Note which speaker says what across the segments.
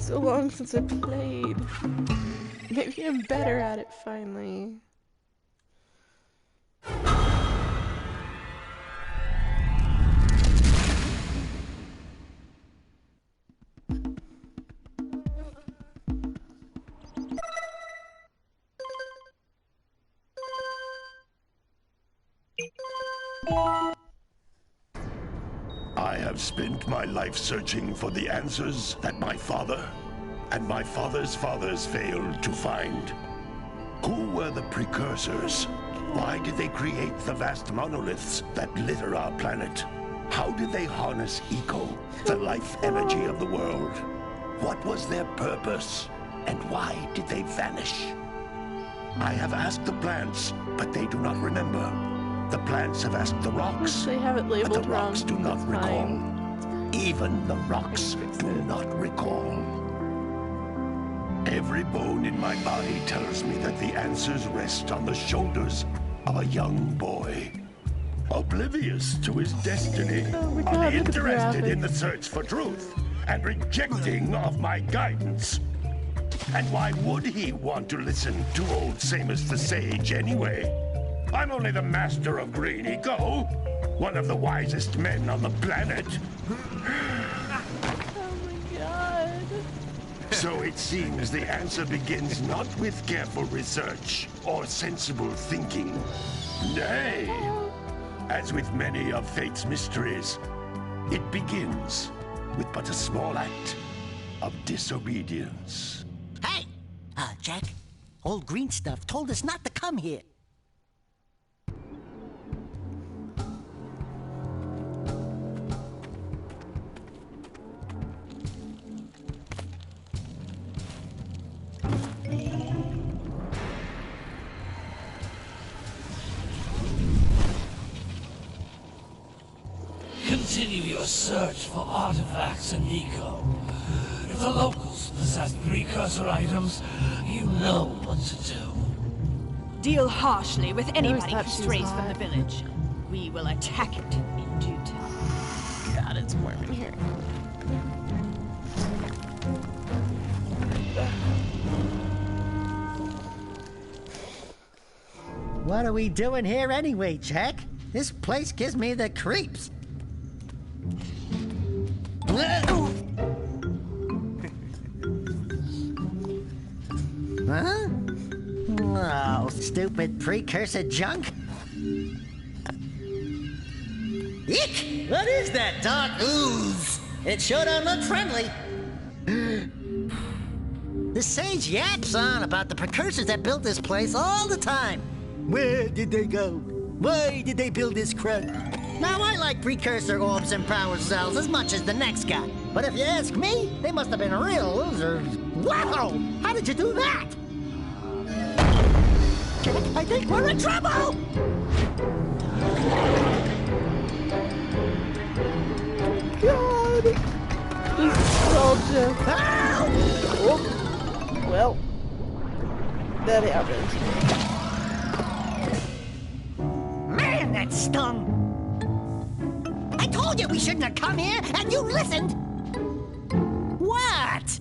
Speaker 1: So long since I played. Maybe I'm better at it finally.
Speaker 2: I have spent my life searching for the answers that my father and my father's fathers failed to find. Who were the Precursors? Why did they create the vast monoliths that litter our planet? How did they harness eco, the life energy of the world? What was their purpose? And why did they vanish? I have asked the plants, but they do not remember. The plants have asked the rocks,
Speaker 1: They have it labeled
Speaker 2: but the rocks
Speaker 1: wrong.
Speaker 2: do not
Speaker 1: That's
Speaker 2: recall.
Speaker 1: fine.
Speaker 2: Even the rocks do not recall. Every bone in my body tells me that the answers rest on the shoulders of a young boy. Oblivious to his destiny,
Speaker 1: Oh my God, look at the
Speaker 2: uninterested in the
Speaker 1: graphics.
Speaker 2: search for truth, and rejecting of my guidance. And why would he want to listen to old Samus the Sage anyway? I'm only the master of green eco, one of the wisest men on the planet.
Speaker 1: Oh my God.
Speaker 2: So it seems the answer begins not with careful research or sensible thinking. Nay, as with many of fate's mysteries, it begins with but a small act of disobedience.
Speaker 3: Hey! Jack, old green stuff told us not to come here.
Speaker 4: Continue your search for artifacts and eco. If the locals possess precursor items, you know what to do.
Speaker 5: Deal harshly with anybody who
Speaker 1: thought she was
Speaker 5: strays from
Speaker 1: hot.
Speaker 5: the village. We will attack it in due time.
Speaker 1: God, it's warm in here.
Speaker 3: What are we doing here anyway, Jack? This place gives me the creeps. Huh? Oh, stupid precursor junk. Eek! What is that dark ooze? It sure don't look friendly. The sage yaps on about the precursors that built this place all the time. Where did they go? Why did they build this crud? Now, I like precursor orbs and power cells as much as the next guy. But if you ask me, they must have been real losers. Wow! How did you do that? I think we're in trouble!
Speaker 1: God! This nostalgia.
Speaker 3: Ow!
Speaker 1: Oh. Well, that happened.
Speaker 3: Man, that stung! I told you we shouldn't have come here, and you listened! What?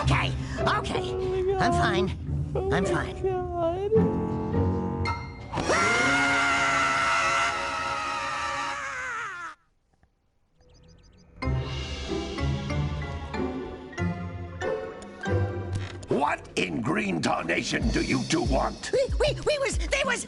Speaker 3: Okay, okay. I'm fine. I'm fine.
Speaker 1: God.
Speaker 2: What in green tarnation do you two want?
Speaker 3: They was,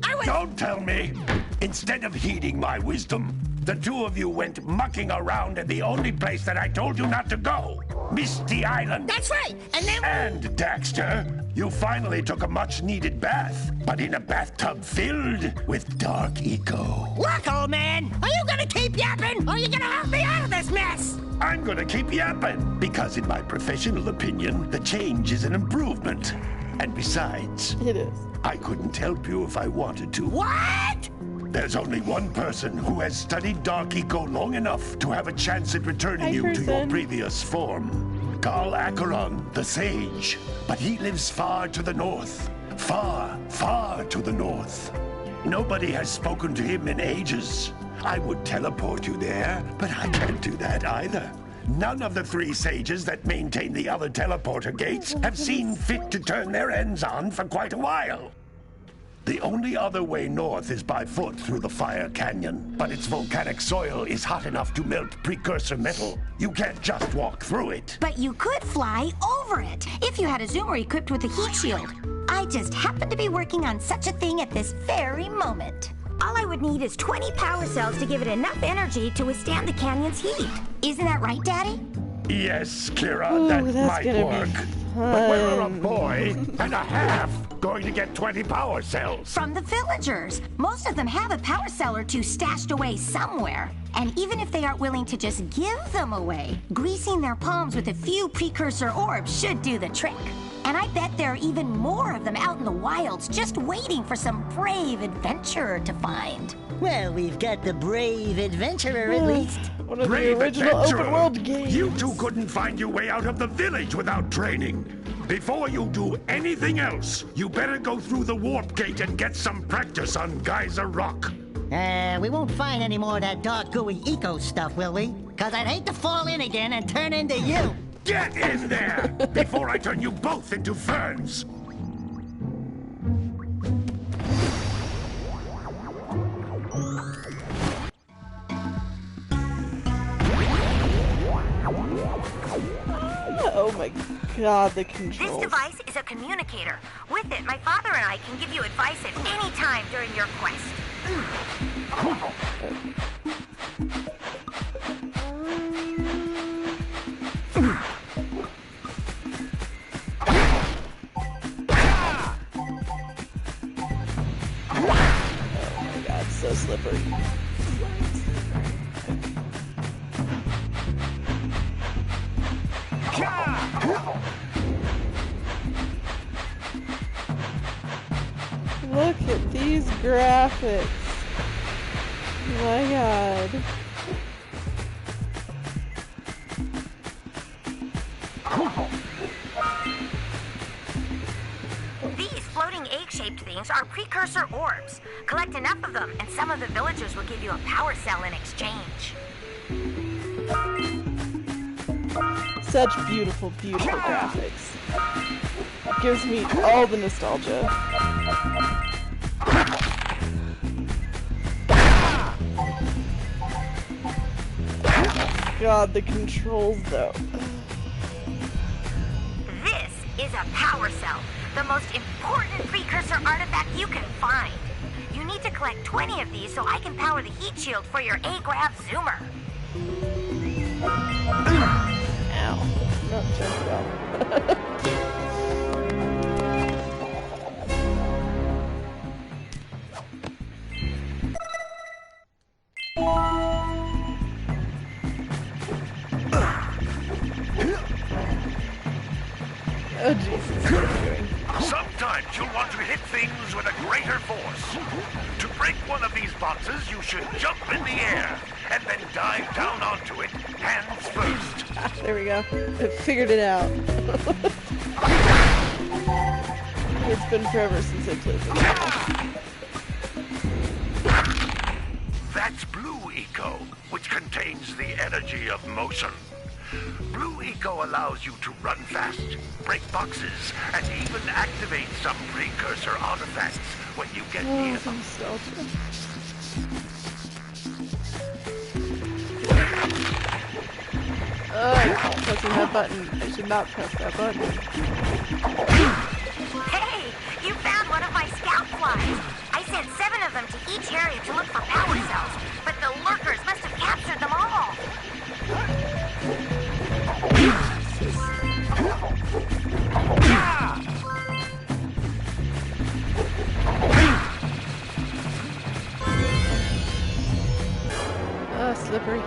Speaker 3: I was...
Speaker 2: Don't tell me! Instead of heeding my wisdom, the two of you went mucking around in the only place that I told you not to go, Misty Island.
Speaker 3: That's right, and then...
Speaker 2: And, Daxter, you finally took a much-needed bath, but in a bathtub filled with dark eco.
Speaker 3: Look, old man, are you gonna keep yapping, or are you gonna help me out of this mess?
Speaker 2: I'm gonna keep yapping, because in my professional opinion, the change is an improvement. And besides,
Speaker 1: It is.
Speaker 2: I couldn't help you if I wanted to.
Speaker 3: What?
Speaker 2: There's only one person who has studied Dark Eco long enough to have a chance at returning
Speaker 1: Hi,
Speaker 2: you to your
Speaker 1: person.
Speaker 2: previous form. Carl Acheron, the Sage. But he lives far to the north. Far, far to the north. Nobody has spoken to him in ages. I would teleport you there, but I can't do that either. None of the 3 sages that maintain the other teleporter gates have seen fit to turn their ends on for quite a while. The only other way north is by foot through the Fire Canyon, but its volcanic soil is hot enough to melt precursor metal. You can't just walk through it.
Speaker 6: But you could fly over it if you had a zoomer equipped with a heat shield. I just happen to be working on such a thing at this very moment. All I would need is 20 power cells to give it enough energy to withstand the canyon's heat. Isn't that right, Daddy?
Speaker 2: Yes, Kira, that might work. But where are a boy and a half going to get 20 power cells?
Speaker 6: From the villagers. Most of them have a power cell or 2 stashed away somewhere. And even if they aren't willing to just give them away, greasing their palms with a few precursor orbs should do the trick. And I bet there are even more of them out in the wilds just waiting for some brave adventurer to find.
Speaker 3: Well, we've got the brave adventurer at least.
Speaker 1: One of the
Speaker 2: Brave
Speaker 1: original
Speaker 2: adventurer.
Speaker 1: open world games.
Speaker 2: You two couldn't find your way out of the village without training. Before you do anything else, you better go through the warp gate and get some practice on Geyser Rock.
Speaker 3: We won't find any more of that dark gooey eco stuff, will we? Cause I'd hate to fall in again and turn into you.
Speaker 2: Get in there before I turn you both into ferns.
Speaker 1: Oh my god, the controls.
Speaker 6: This device is a communicator. With it, my father and I can give you advice at any time during your quest.
Speaker 1: Oh my god, so slippery. Look at these graphics. My god.
Speaker 6: These floating egg-shaped things are precursor orbs. Collect enough of them, and some of the villagers will give you a power cell in exchange.
Speaker 1: Such beautiful, beautiful graphics. Gives me all the nostalgia. God, the controls though.
Speaker 6: This is a power cell, the most important precursor artifact you can find. You need to collect 20 of these so I can power the heat shield for your A-Grav zoomer.
Speaker 1: Ow. Not just well. Oh Jesus, what am I doing?
Speaker 2: Sometimes you'll want to hit things with a greater force. To break one of these boxes, you should jump in the air and then dive down onto it, hands first.
Speaker 1: Ah, there we go. I figured it out. It's been forever since I played this game.
Speaker 2: That's Blue Eco, which contains the energy of motion. Blue Eco allows you to run fast, break boxes, and even activate some precursor artifacts when you get near them.
Speaker 1: Nostalgia. Oh, pressing that button. I should not press that button.
Speaker 6: Hey, you found one of my scout flies. I sent 7 of them to each area to look for power cells, but the lurkers must have captured them all.
Speaker 1: Oh, slippery.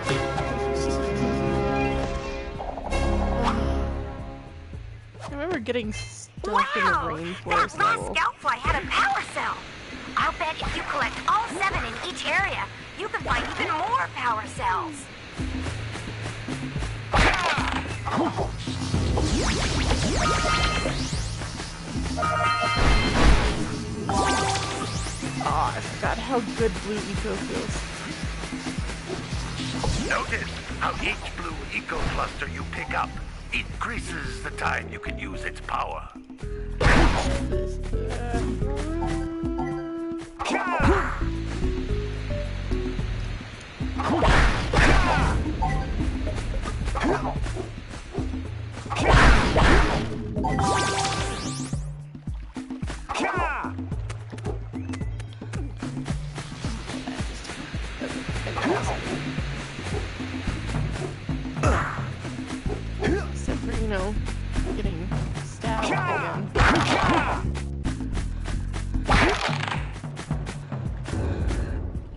Speaker 1: I remember getting stuck in the
Speaker 6: Wow!
Speaker 1: rainforest
Speaker 6: That last
Speaker 1: level.
Speaker 6: scout fly had a power cell. I'll bet if you collect all 7 in each area, you can find even more power cells.
Speaker 1: Oh, I forgot how good blue eco feels.
Speaker 2: Notice how each blue eco cluster you pick up increases the time you can use its power.
Speaker 1: Except for, you know, getting stabbed again.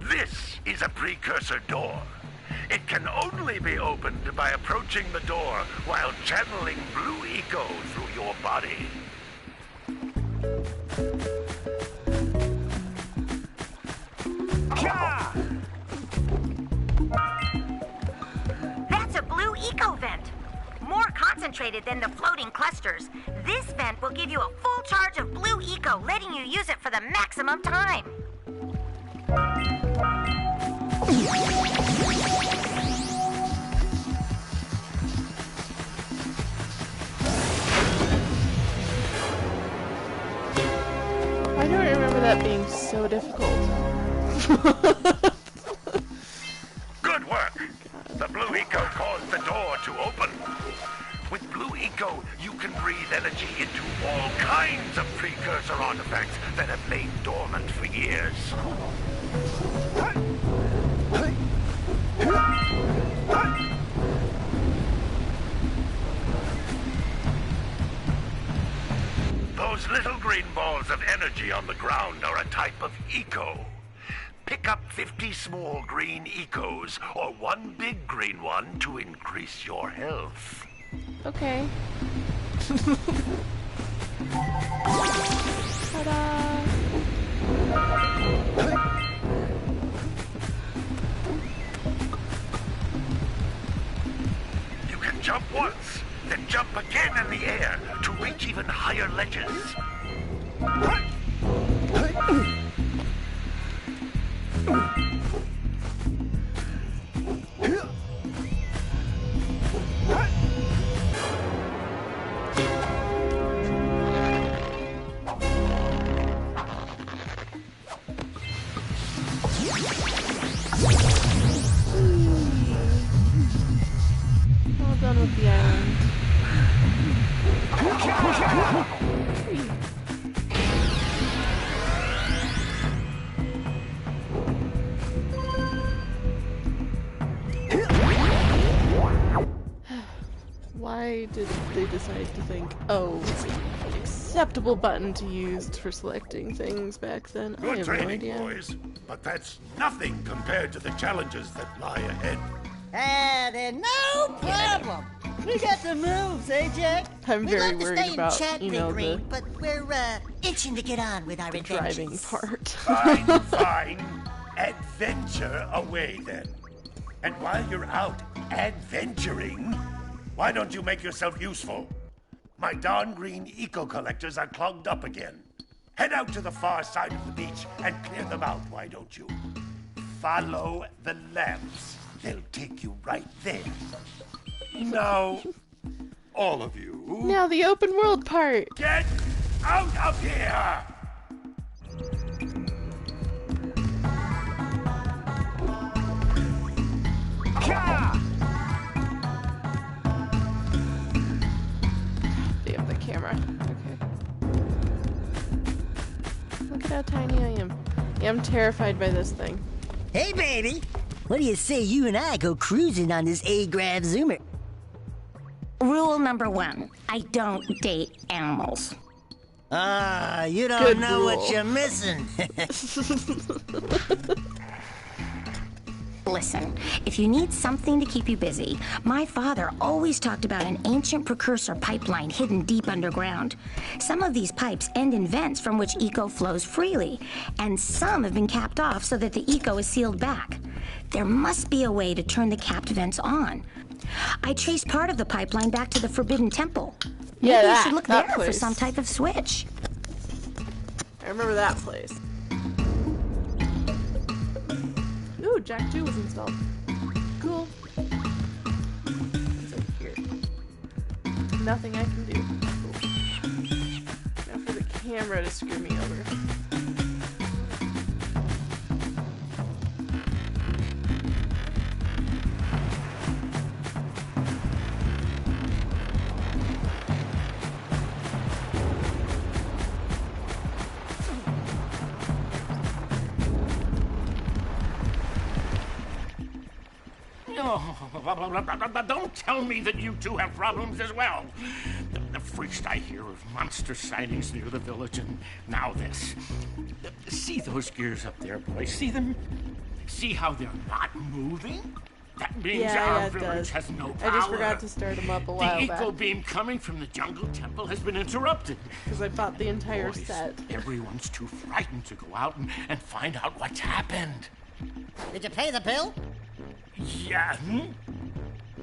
Speaker 2: This is a precursor door. It can only be opened by approaching the door while channeling blue eco through your body.
Speaker 6: That's a blue eco vent. More concentrated than the floating clusters. This vent will give you a full charge of blue eco, letting you use it for the maximum time.
Speaker 1: Why do I remember that being so difficult?
Speaker 2: Good work! The blue eco caused the door to open. With blue eco, you can breathe energy into all kinds of precursor artifacts that have lain dormant for years. Those little green balls of energy on the ground are a type of eco. Pick up 50 small green ecos or one big green one to increase your health.
Speaker 1: Okay. Ta-da!
Speaker 2: You can jump once, then jump again in the air to reach even higher ledges.
Speaker 1: All done with the island. Why did they decide to think, oh, it's an acceptable button to use for selecting things back then? I
Speaker 2: Good
Speaker 1: have no
Speaker 2: training,
Speaker 1: idea.
Speaker 2: boys, but that's nothing compared to the challenges that lie ahead.
Speaker 3: Then no problem. We got the moves, eh, Jack?
Speaker 1: I'm
Speaker 3: We'd
Speaker 1: very
Speaker 3: love to
Speaker 1: worried
Speaker 3: stay
Speaker 1: about,
Speaker 3: enchantment
Speaker 1: you know,
Speaker 3: green, but we're itching to get on with our
Speaker 1: the driving
Speaker 3: adventures.
Speaker 1: part.
Speaker 2: Fine, fine. Adventure away, then. And while you're out adventuring, why don't you make yourself useful? My darn green eco-collectors are clogged up again. Head out to the far side of the beach and clear them out, why don't you? Follow the lamps. They'll take you right there. Now, all of you,
Speaker 1: Now the open world part!
Speaker 2: get out of here!
Speaker 1: They have the camera. Okay. Look at how tiny I am. Yeah, I'm terrified by this thing.
Speaker 3: Hey, baby. What do you say you and I go cruising on this A-Grav Zoomer?
Speaker 6: Rule number 1, I don't date animals.
Speaker 3: Ah, you don't
Speaker 1: Good
Speaker 3: know what
Speaker 1: rule.
Speaker 3: you're missing.
Speaker 6: Listen, if you need something to keep you busy, my father always talked about an ancient precursor pipeline hidden deep underground. Some of these pipes end in vents from which eco flows freely, and some have been capped off so that the eco is sealed back. There must be a way to turn the capped vents on. I traced part of the pipeline back to the Forbidden Temple. Maybe
Speaker 1: Yeah,
Speaker 6: you should look
Speaker 1: that
Speaker 6: there for
Speaker 1: place.
Speaker 6: some type of switch.
Speaker 1: I remember that place. Ooh, Jack 2 was installed. Cool. What's over here? Nothing I can do. Cool. Now for the camera to screw me over.
Speaker 7: Don't tell me that you two have problems as well. The first I hear of monster sightings near the village, and now this. See those gears up there, boys? See them? See how they're not moving? That means our village has no power.
Speaker 1: I just forgot to start them up a while back.
Speaker 7: The eco beam coming from the jungle temple has been interrupted.
Speaker 1: Because I bought the entire
Speaker 7: Boys,
Speaker 1: set.
Speaker 7: Everyone's too frightened to go out and find out what's happened.
Speaker 3: Did you pay the bill?
Speaker 7: Yeah.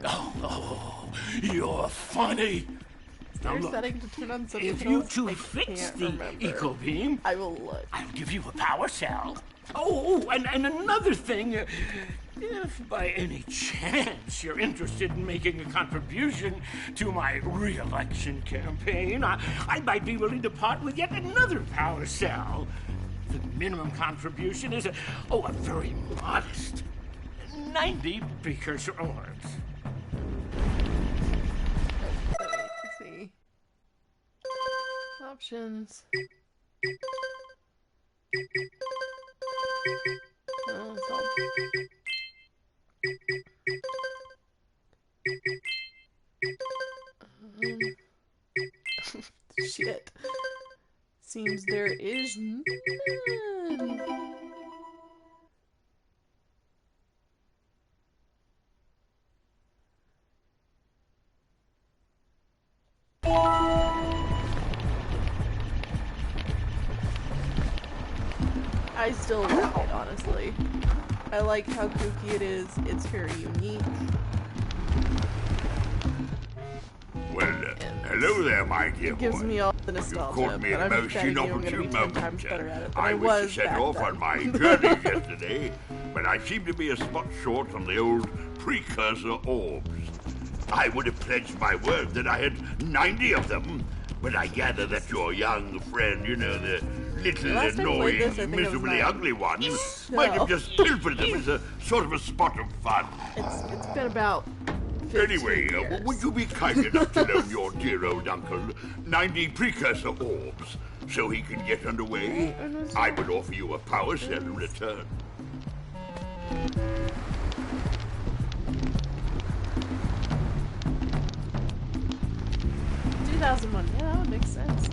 Speaker 7: Oh, you're funny.
Speaker 1: They're setting to turn on subtitles.
Speaker 7: If you two fix the eco beam,
Speaker 1: I will look.
Speaker 7: I'll give you a power cell. Oh, and another thing. If by any chance you're interested in making a contribution to my re-election campaign, I might be willing to part with yet another power cell. The minimum contribution is a very modest 90 precursor orbs.
Speaker 1: Let's see. Options. It's all... Shit. Seems there is none. I still like it, honestly. I like how kooky it is. It's very unique.
Speaker 2: Well, hello there, my dear
Speaker 1: It gives
Speaker 2: boy.
Speaker 1: me all the
Speaker 2: You
Speaker 1: nostalgia,
Speaker 2: caught me
Speaker 1: but
Speaker 2: in a
Speaker 1: I'm
Speaker 2: most
Speaker 1: betting you I'm gonna be
Speaker 2: inopportune
Speaker 1: 10
Speaker 2: moment.
Speaker 1: times better at it than
Speaker 2: I was to set
Speaker 1: back
Speaker 2: off
Speaker 1: then.
Speaker 2: on my journey yesterday, but I seem to be a spot short on the old precursor orbs. I would have pledged my word that I had 90 of them, but I gather that your young friend, you know, the little
Speaker 1: Last time I played this, I
Speaker 2: annoying,
Speaker 1: think it was
Speaker 2: miserably
Speaker 1: 9.
Speaker 2: ugly one, might have just pilfered them as a sort of a spot of fun.
Speaker 1: It's been about 15
Speaker 2: Anyway,
Speaker 1: years.
Speaker 2: would you be kind enough to loan your dear old uncle 90 precursor orbs so he can get underway? I would offer you a power cell in return.
Speaker 1: Yeah, that would make sense.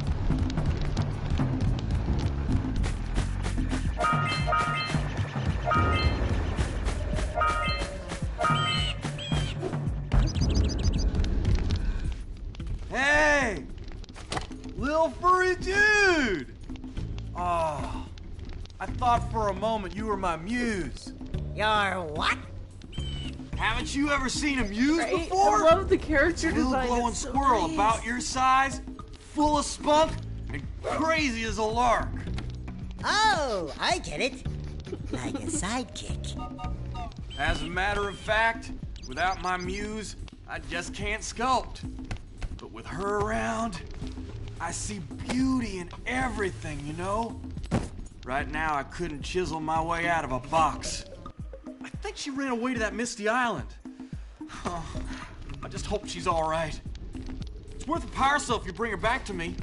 Speaker 8: Hey! Little furry dude! Oh, I thought for a moment you were my muse.
Speaker 3: Your what?
Speaker 8: Haven't you ever seen a muse
Speaker 1: Right?
Speaker 8: before?
Speaker 1: I love the character
Speaker 8: Little
Speaker 1: design.
Speaker 8: glowing
Speaker 1: It's so
Speaker 8: squirrel
Speaker 1: nice.
Speaker 8: about your size, full of spunk, and crazy as a lark.
Speaker 3: Oh, I get it. Like a sidekick.
Speaker 8: As a matter of fact, without my muse, I just can't sculpt. But with her around, I see beauty in everything, you know? Right now, I couldn't chisel my way out of a box. I think she ran away to that misty island. Oh, I just hope she's all right. It's worth a power cell if you bring her back to me.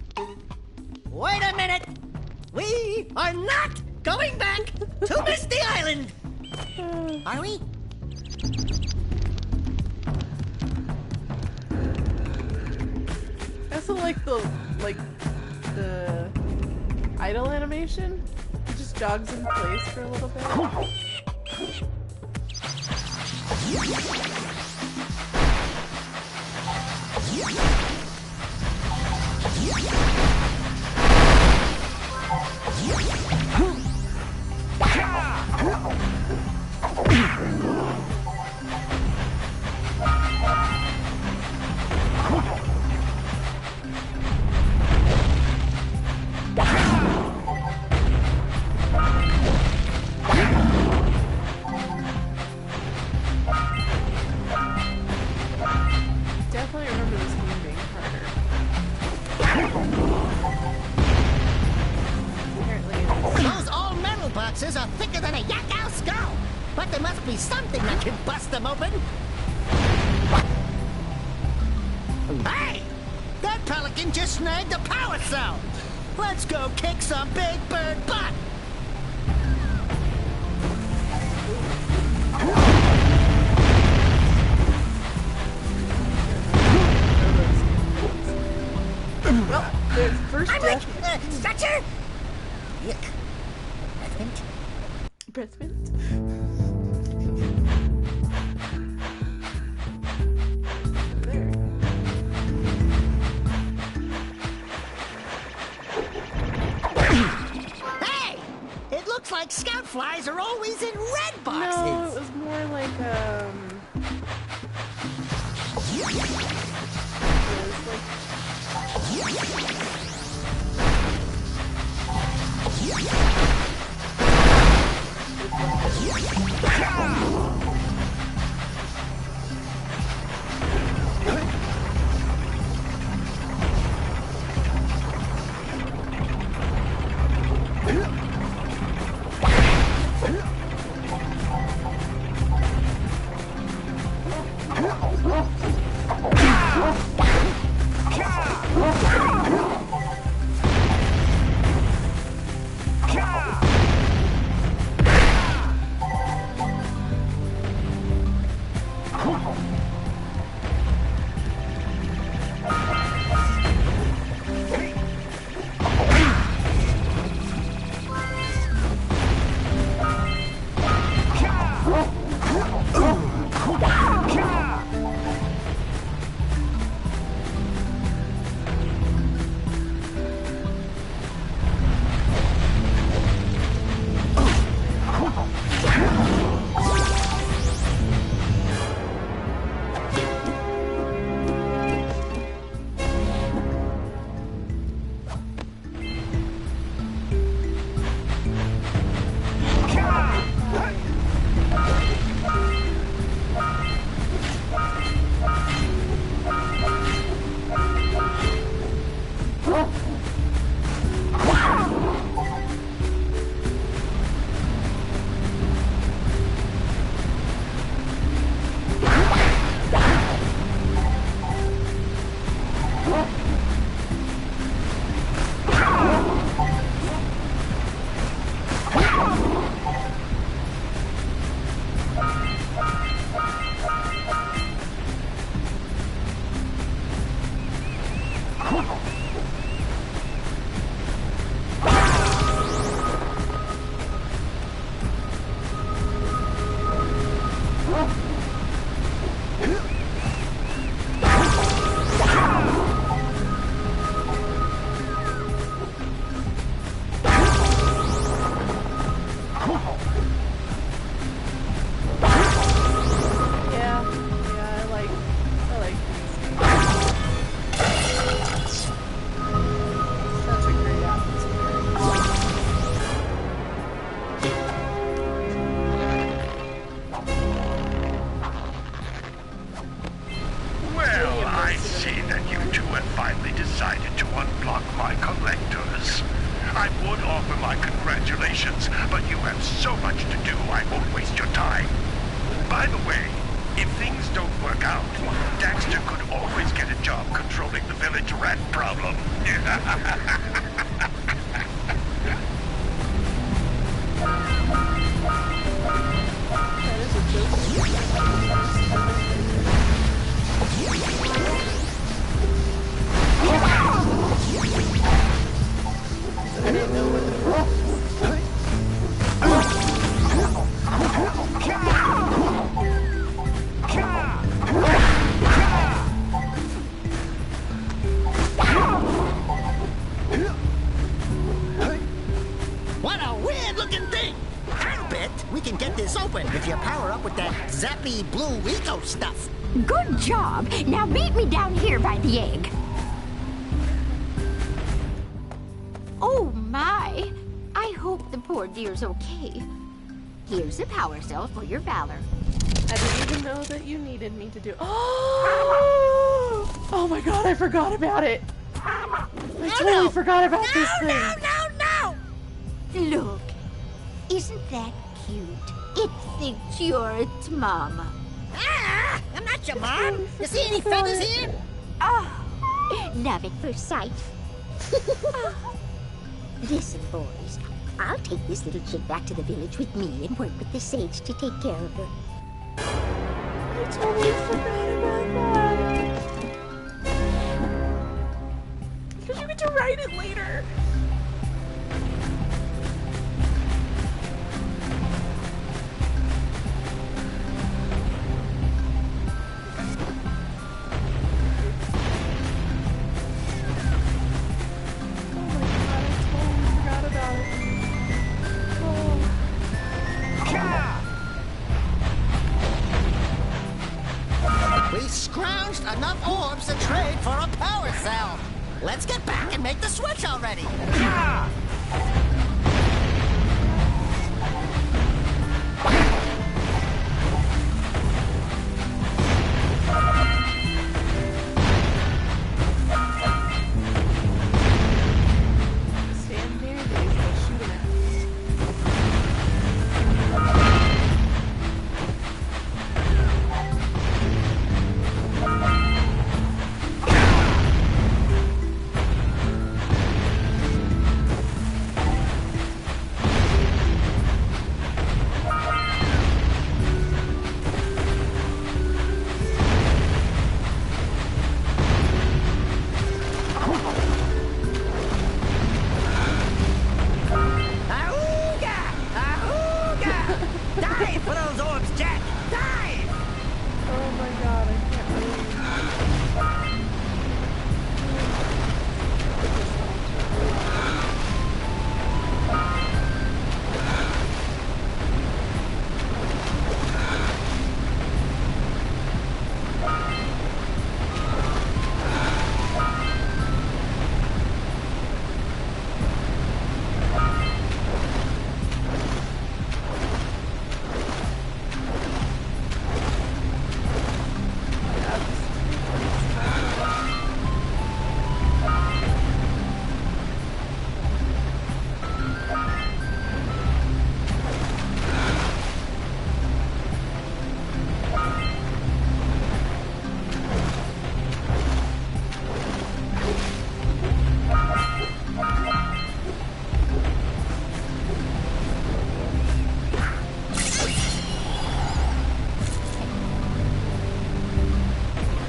Speaker 3: Wait a minute! We are not going back to Misty Island! Are we?
Speaker 1: I also like the idle animation. It just jogs in place for a little bit.
Speaker 3: something that can bust them open. Hey! That pelican just snagged a power cell! Let's go kick some big bird butt!
Speaker 1: Well, there's first
Speaker 3: I'm
Speaker 1: death.
Speaker 3: Daxter! Yuck.
Speaker 1: Breath mint. There.
Speaker 3: Hey! It looks like scout flies are always in red boxes!
Speaker 1: No, it was more like
Speaker 2: but you have so much to do, I won't waste your time. By the way, if things don't work out, Daxter could always get a job controlling the village rat problem.
Speaker 1: That is a joke. I didn't know what the
Speaker 3: What a weird-looking thing! I bet we can get this open if you power up with that zappy blue eco stuff.
Speaker 6: Good job. Now meet me down here by the egg. Oh my! I hope the poor dear's okay. Here's a power cell for your valor.
Speaker 1: I didn't even know that you needed me to do. Oh! Oh my god, I forgot about it. I totally forgot about this thing.
Speaker 3: No!
Speaker 6: Look, isn't that cute?
Speaker 9: It thinks you're its mama.
Speaker 3: Ah! I'm not your mom! You see any feathers here?
Speaker 9: Oh, love at first sight. Listen, boys. I'll take this little chick back to the village with me and work with the sage to take care of her.
Speaker 1: I totally forgot about that. Because you get to write it later.
Speaker 3: We scrounged enough orbs to trade for a power cell. Let's get back and make the switch already. Yeah!
Speaker 1: Stand near these, they'll shoot him at.
Speaker 3: Ahooga! Ahooga! Dive for those orbs, Jack! Dive!
Speaker 1: Oh my god, I can't believe.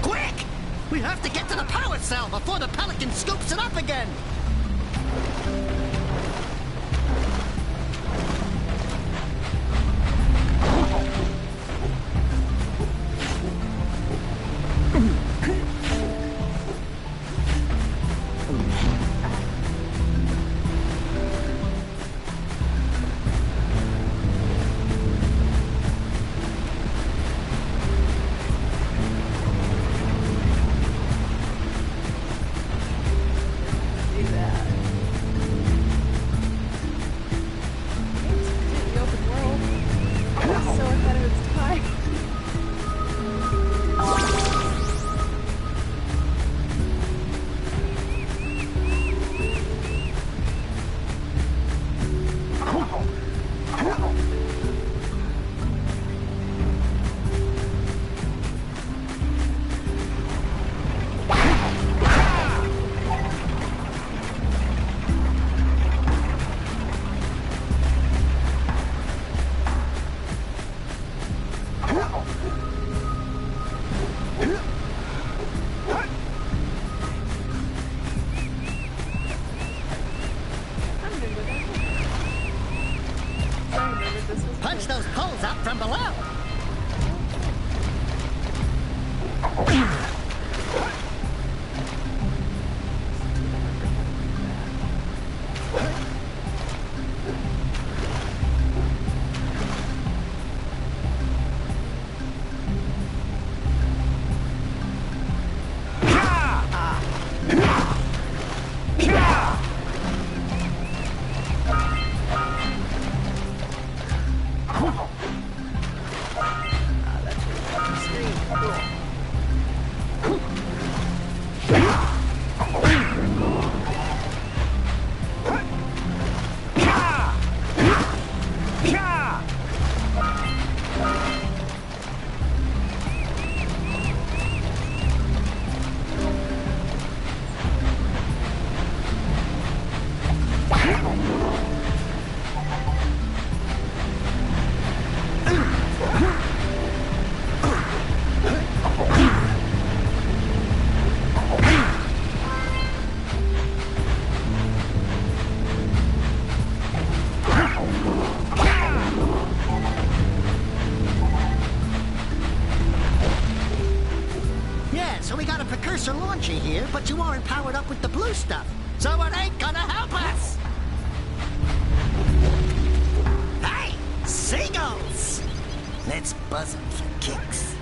Speaker 3: Quick! We have to get to the power cell before the pelican scoops it up again.
Speaker 1: Do that. It's the open world. It's so ahead of its time. I remember that. I remember this was
Speaker 3: Punch those poles up from below. so we got a Precursor launcher here, but you aren't powered up with the blue stuff. So it ain't gonna help us! Hey! Seagulls! Let's buzz them for kicks.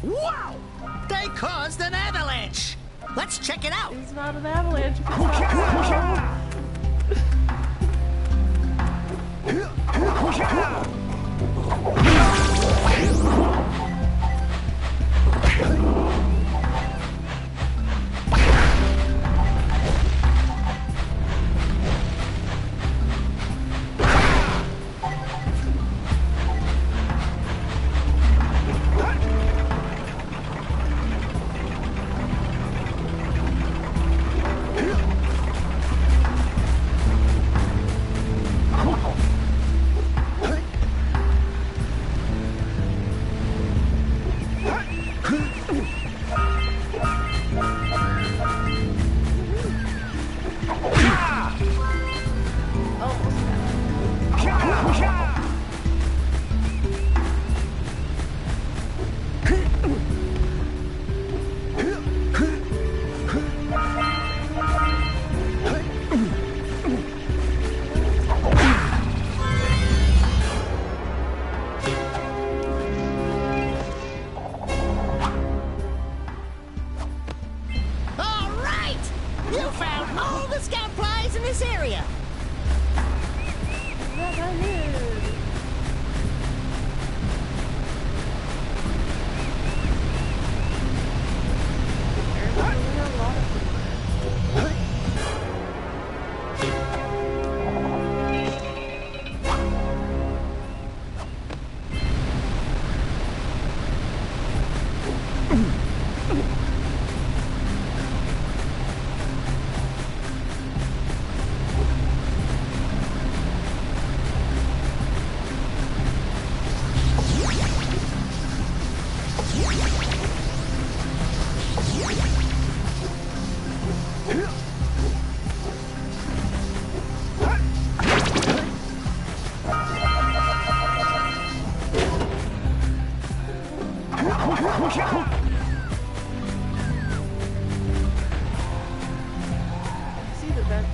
Speaker 3: Wow! They caused an avalanche! Let's check it out!
Speaker 1: It's not an avalanche. It's not
Speaker 3: All right! You found all the scout flies in this area!
Speaker 1: Yes, I did. Apparently, a lot of them. See the vents.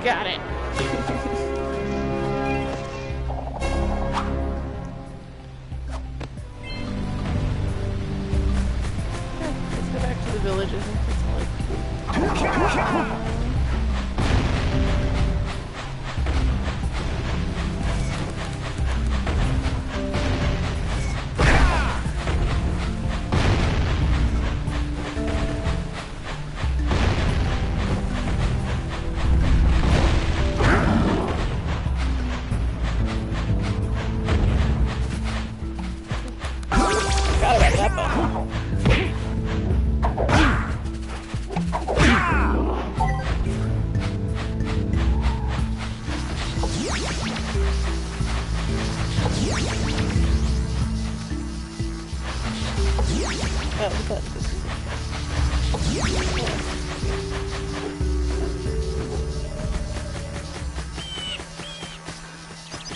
Speaker 1: Got it. Okay, let's go back to the village. I think that's all I forgot about that button. Oh, the button.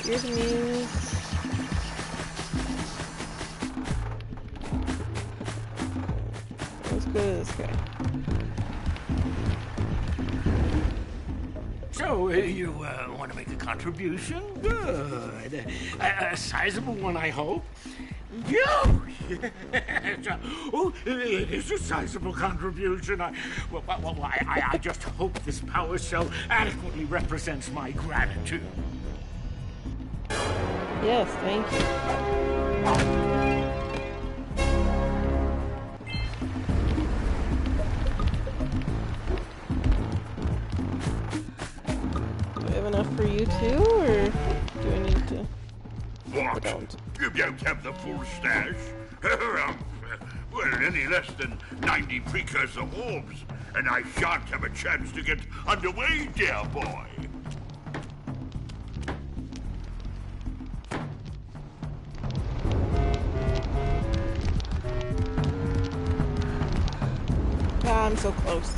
Speaker 1: Here's the muse. Let's go to this guy.
Speaker 7: So, you want to make a contribution? Good. A sizable one, I hope. Yeah. Oh, it is a sizable contribution. I just hope this power cell adequately represents my gratitude.
Speaker 1: Yes, thank you. Do I have enough for you too, or do I need to? I don't.
Speaker 2: You don't have the full stash? Well, any less than 90 precursor orbs, and I shan't have a chance to get underway, dear boy.
Speaker 1: Ah, I'm so close.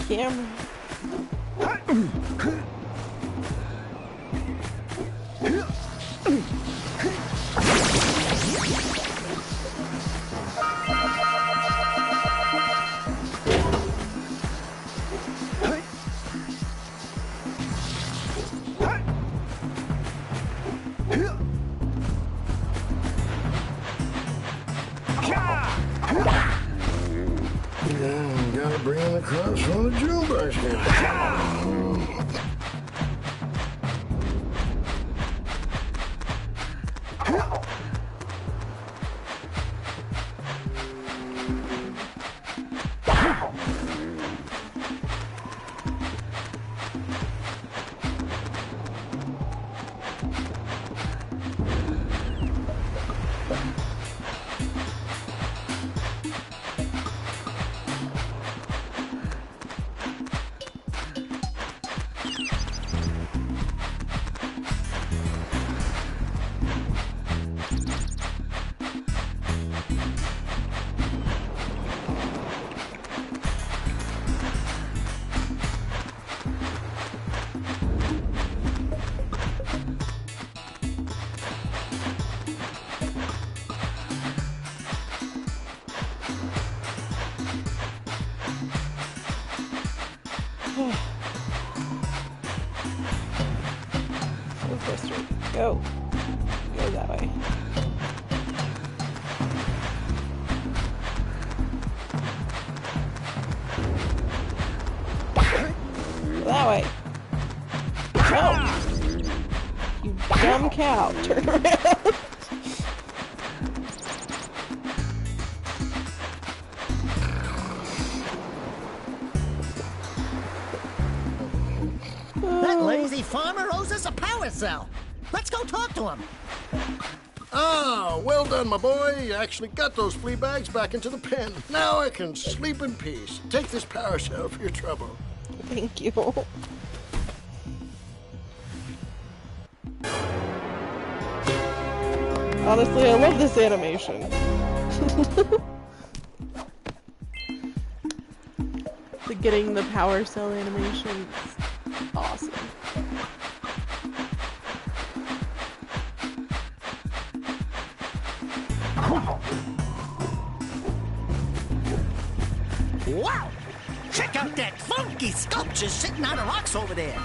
Speaker 1: Camera.
Speaker 2: Gotta bring in the crops from the drill brush now. Go. Go that way. Go that way. Go. You dumb cow. Turn around.
Speaker 3: That lazy farmer owes us a power cell. Let's go talk to him.
Speaker 10: Ah, well done, my boy. You actually got those flea bags back into the pen. Now I can sleep in peace. Take this power cell for your trouble.
Speaker 1: Thank you. Honestly, I love this animation. The getting the power cell animation is awesome.
Speaker 3: Wow! Check out that funky sculpture sitting on the rocks over there.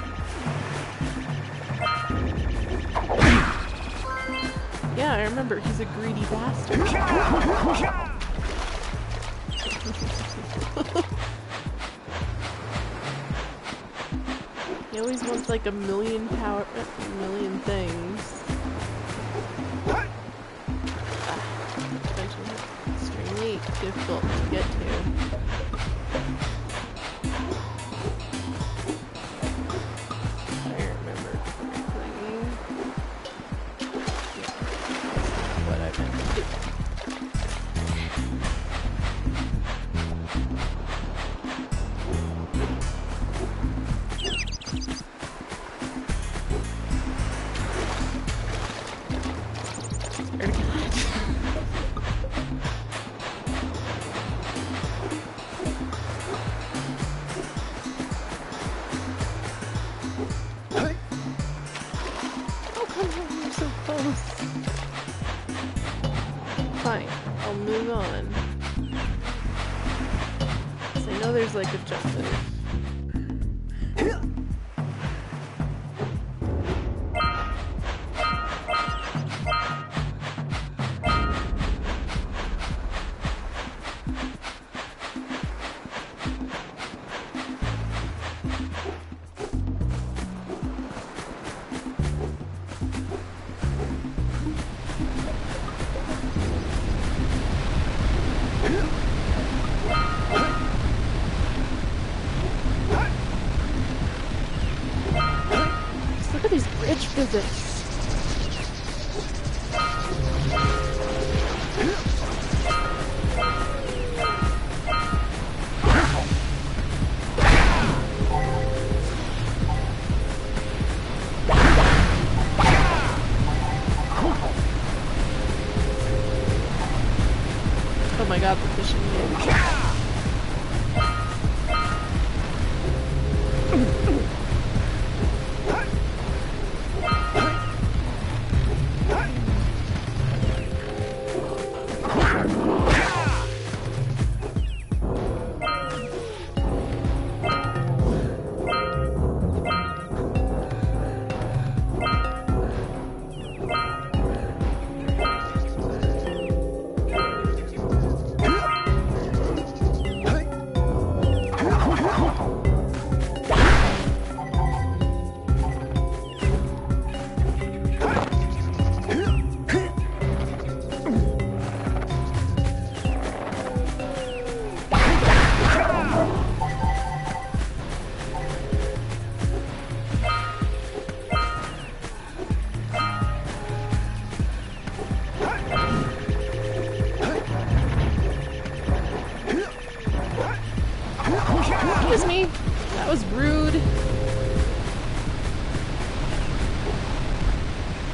Speaker 1: Yeah, I remember. He's a greedy bastard. He always wants like a million things. Extremely difficult to get to. Fine, I'll move on. So I know there's like objective. Look at these bridge physics. Oh my god, the fishing game. Excuse me, that was rude.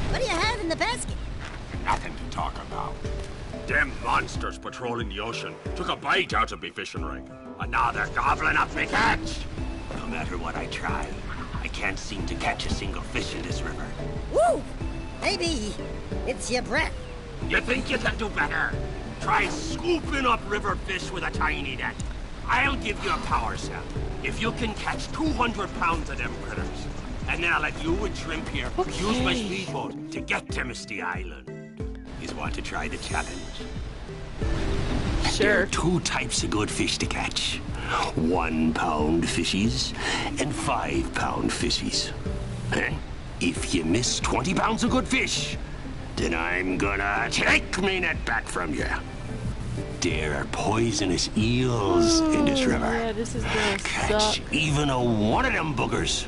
Speaker 3: What do you have in the basket?
Speaker 11: Nothing to talk about. Them monsters patrolling the ocean took a bite out of me fishing rig. And now they're gobbling up me catch. No matter what I try, I can't seem to catch a single fish in this river.
Speaker 3: Woo! Maybe it's your breath.
Speaker 11: You think you can do better? Try scooping up river fish with a tiny net. I'll give you a power cell if you can catch 200 pounds of them critters. And then I'll let you and Shrimp here use my speedboat to get to Misty Island. You want to try the challenge?
Speaker 1: Sure.
Speaker 11: There are two types of good fish to catch. 1 pound fishies and 5 pound fishies. Eh? If you miss 20 pounds of good fish, then I'm gonna take me net back from you. There are poisonous eels in this river.
Speaker 1: Yeah, this is gonna
Speaker 11: Catch
Speaker 1: suck.
Speaker 11: even a one of them boogers,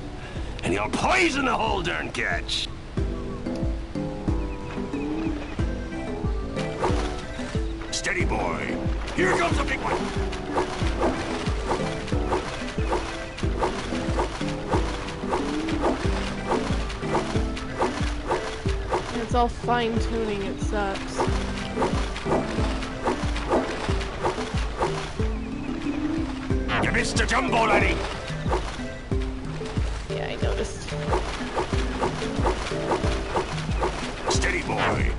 Speaker 11: and you'll poison the whole darn catch. Steady, boy. Here comes a big one.
Speaker 1: It's all fine-tuning, it sucks.
Speaker 11: You missed a jumbo, laddie.
Speaker 1: Yeah, I noticed.
Speaker 11: Steady, boy.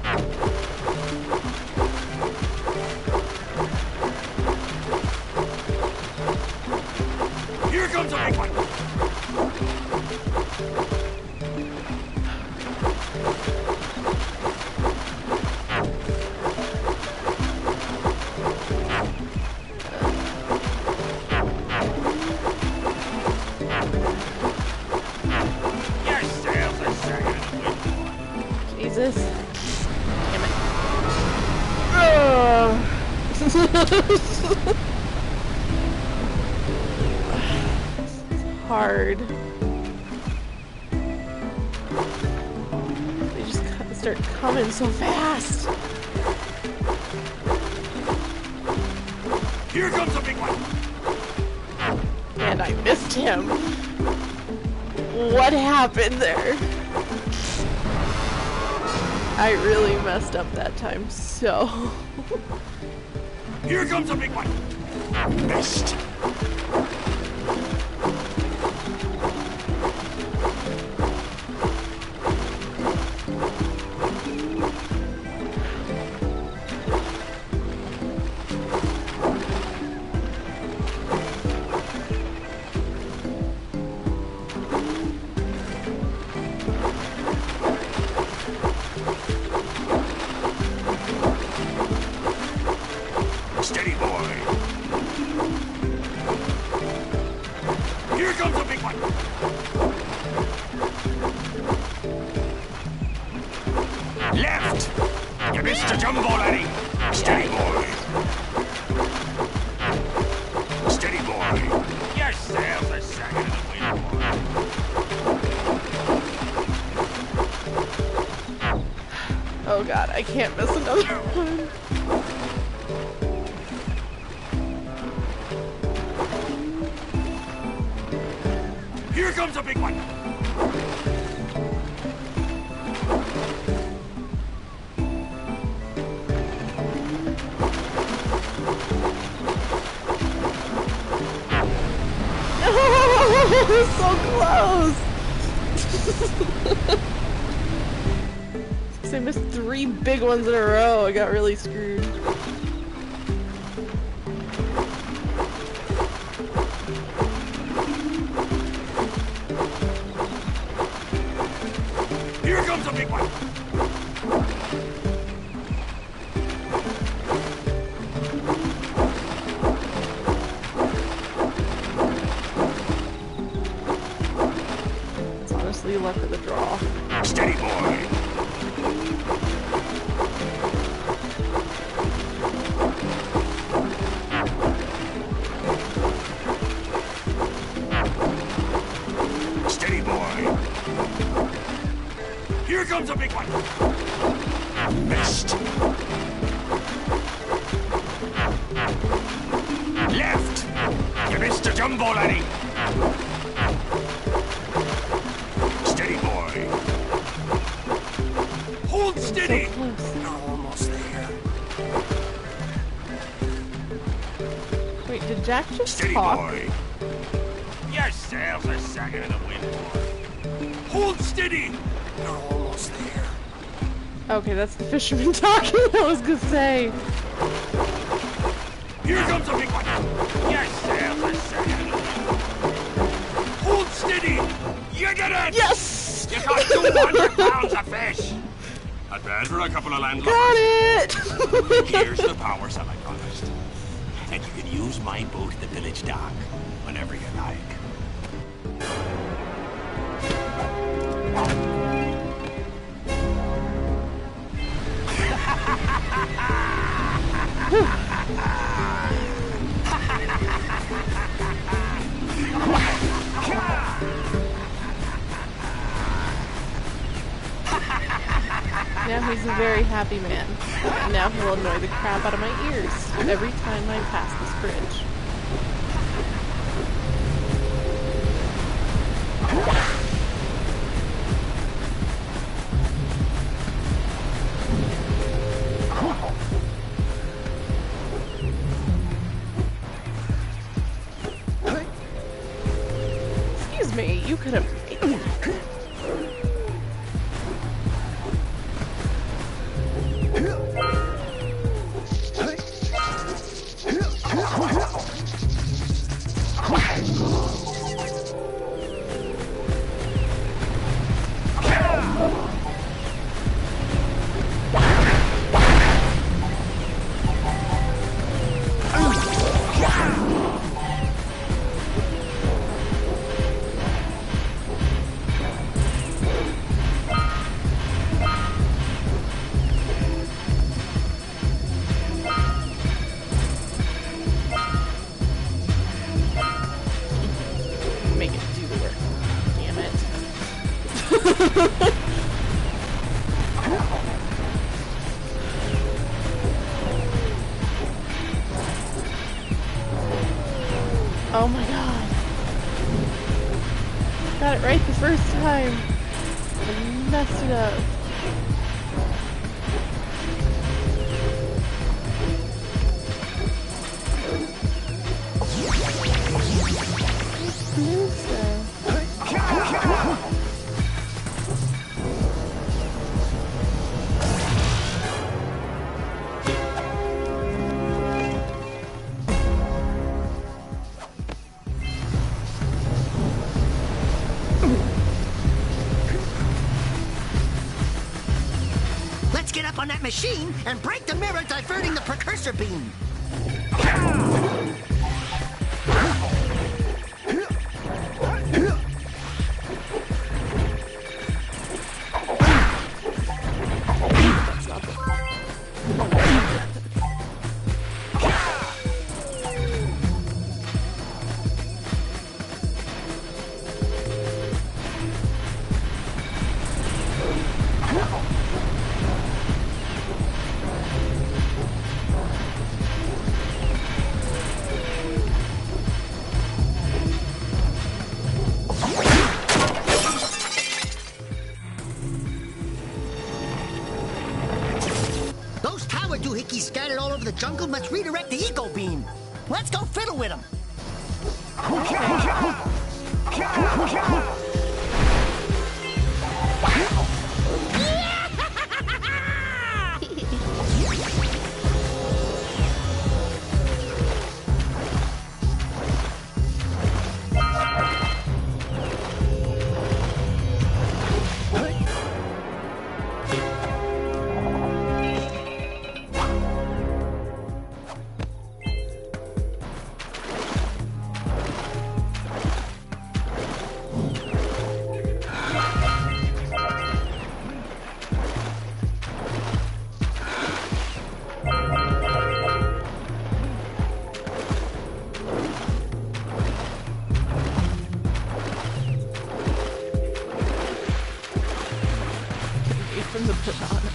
Speaker 11: Here comes a big one.
Speaker 1: Jesus. Damn it. Oh. It's hard. They just start coming so fast.
Speaker 11: Here comes a big one.
Speaker 1: And I missed him. What happened there? I really messed up that time, so...
Speaker 11: Here comes a big one. Missed. Steady, boy. Here comes a big one. Left. You missed a jumbo, laddie. Steady, boy. Steady, boy. Your sails are sagging in the wind, boy.
Speaker 1: Oh god, I can't miss another one.
Speaker 11: Here comes a big one.
Speaker 1: So close! I missed 3 big ones in a row. I got really screwed.
Speaker 11: Here comes a big one.
Speaker 1: It's honestly luck of the draw.
Speaker 11: Steady, boy. Steady, boy. Here comes a big one. Missed. Left. You missed a jumbo, laddie. Steady, boy. Hold steady.
Speaker 1: So close.
Speaker 11: You're almost there.
Speaker 1: Wait, did Jack just
Speaker 11: Steady,
Speaker 1: talk?
Speaker 11: boy. Your sails are sagging in the wind, boy. Hold steady. You're almost there.
Speaker 1: Okay, that's the fisherman talking. I was gonna say.
Speaker 11: Here comes a big one. Your sails are sagging in the wind. Hold steady. You did it.
Speaker 1: Yes!
Speaker 11: You caught 200 pounds of fish. Not bad for a couple of landlubbers.
Speaker 1: Got it!
Speaker 11: Here's the power cell I promised. And you can use my boat at the village dock whenever you like.
Speaker 1: Now is a very happy man. Now he'll annoy the crap out of my ears every time I pass this bridge. Excuse me, you could have... Oh my god. Got it right the first time. I messed it up. Blue stuff.
Speaker 3: Let's get up on that machine and break the mirror diverting the Precursor beam. Doohickeys scattered all over the jungle must redirect the eco beam. Let's go fiddle with them.
Speaker 1: From the piranha.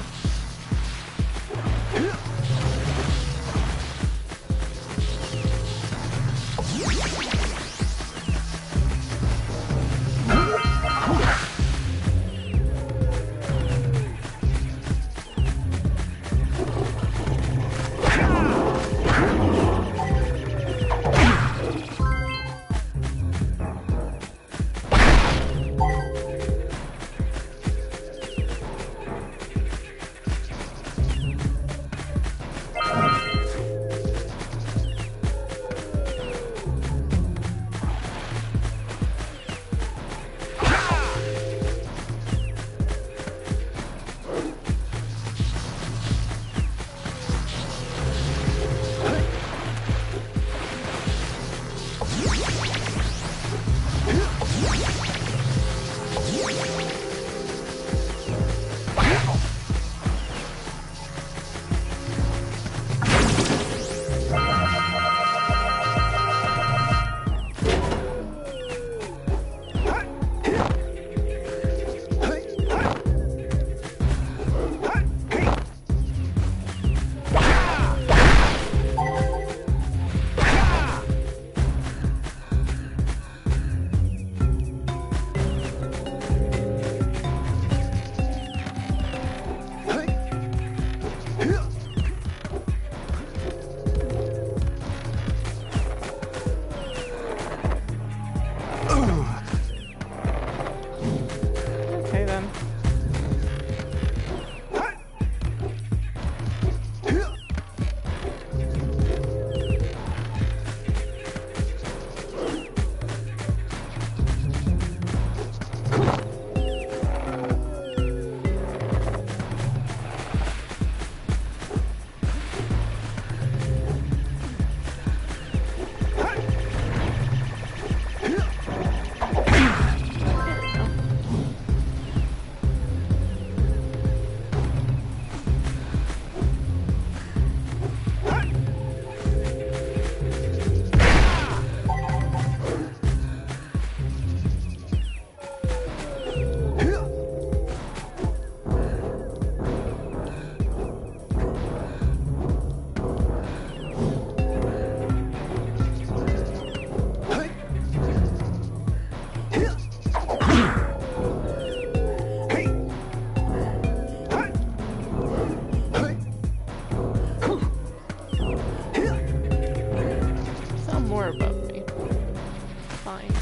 Speaker 1: fine.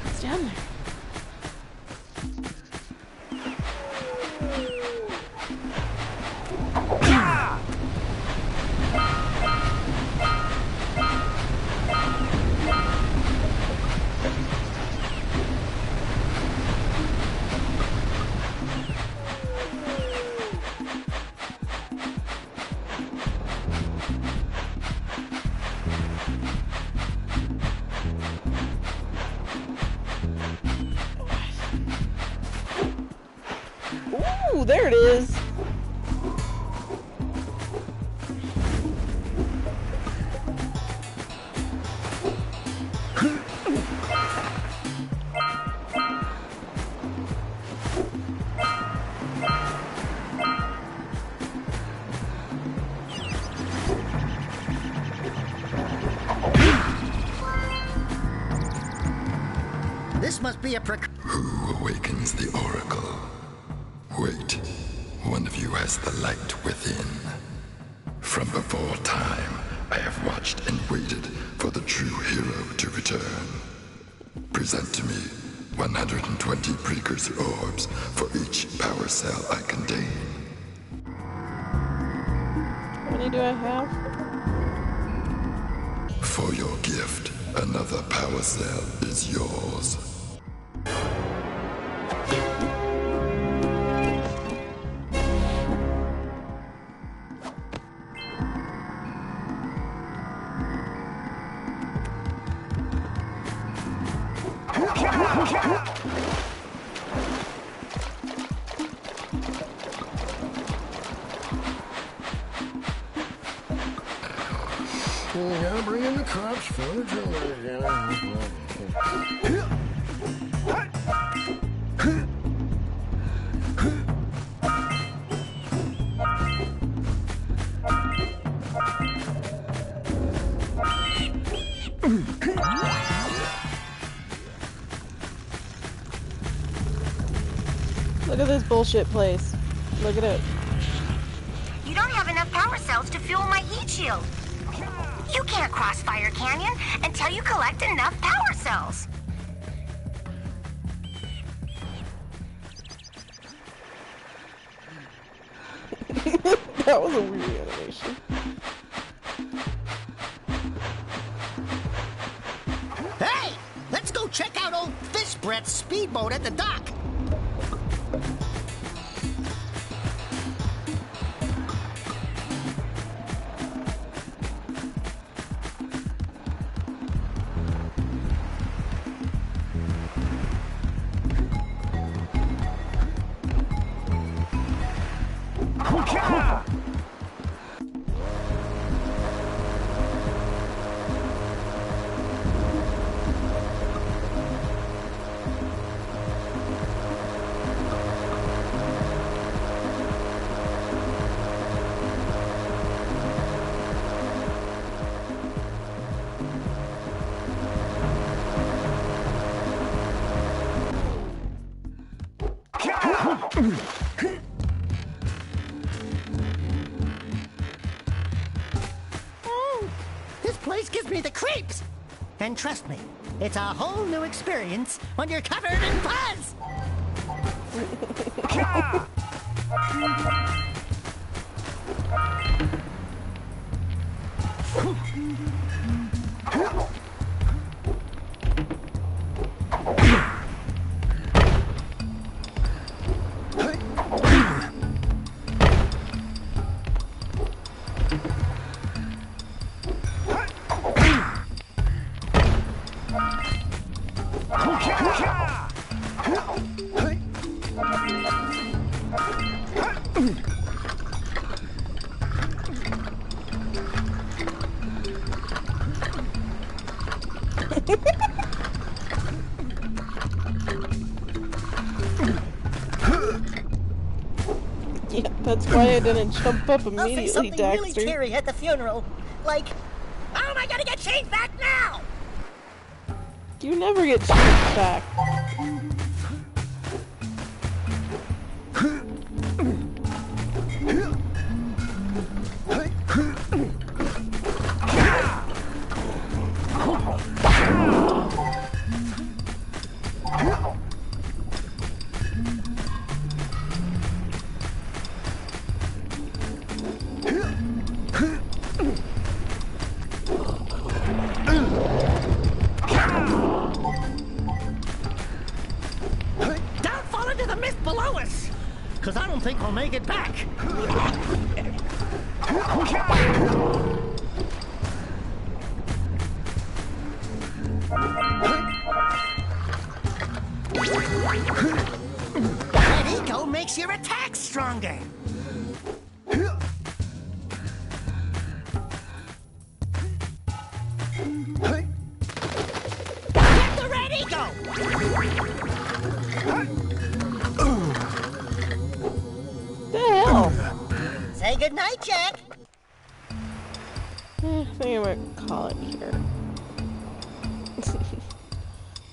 Speaker 1: It's down there. Ooh, there it is.
Speaker 3: This must be a
Speaker 12: Who awakens the oracle? Wait, one of you has the light within. From before time, I have watched and waited for the true hero to return. Present to me 120 precursor orbs for each power cell I contain.
Speaker 1: How many do I have?
Speaker 12: For your gift, another power cell is yours.
Speaker 10: You gotta bring in the cops for the
Speaker 1: Look at this bullshit place. Look at it.
Speaker 6: You don't have enough power cells to fuel my heat shield. You can't cross Fire Canyon until you collect enough power cells.
Speaker 1: That was a weird animation.
Speaker 3: Hey! Let's go check out old Fish Brett's speedboat at the dock. This place gives me the creeps. And trust me, it's a whole new experience when you're covered in fuzz.
Speaker 1: Yeah, that's why I didn't jump up
Speaker 3: I'll say
Speaker 1: immediately,
Speaker 3: something really
Speaker 1: Daxter.
Speaker 3: cheery at the funeral. Like, how am I gonna get change back now?
Speaker 1: You never get changed back.
Speaker 3: Don't fall into the mist below us, because I don't think we'll make it back. That ego makes your attack stronger. Get the red ego!
Speaker 1: The hell?
Speaker 3: Say goodnight, Jack.
Speaker 1: I think I'm gonna call it here.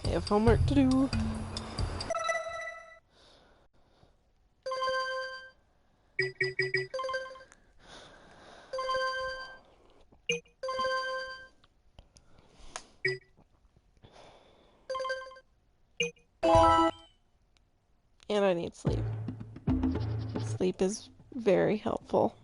Speaker 1: I have homework to do. And I need sleep. Sleep is very helpful.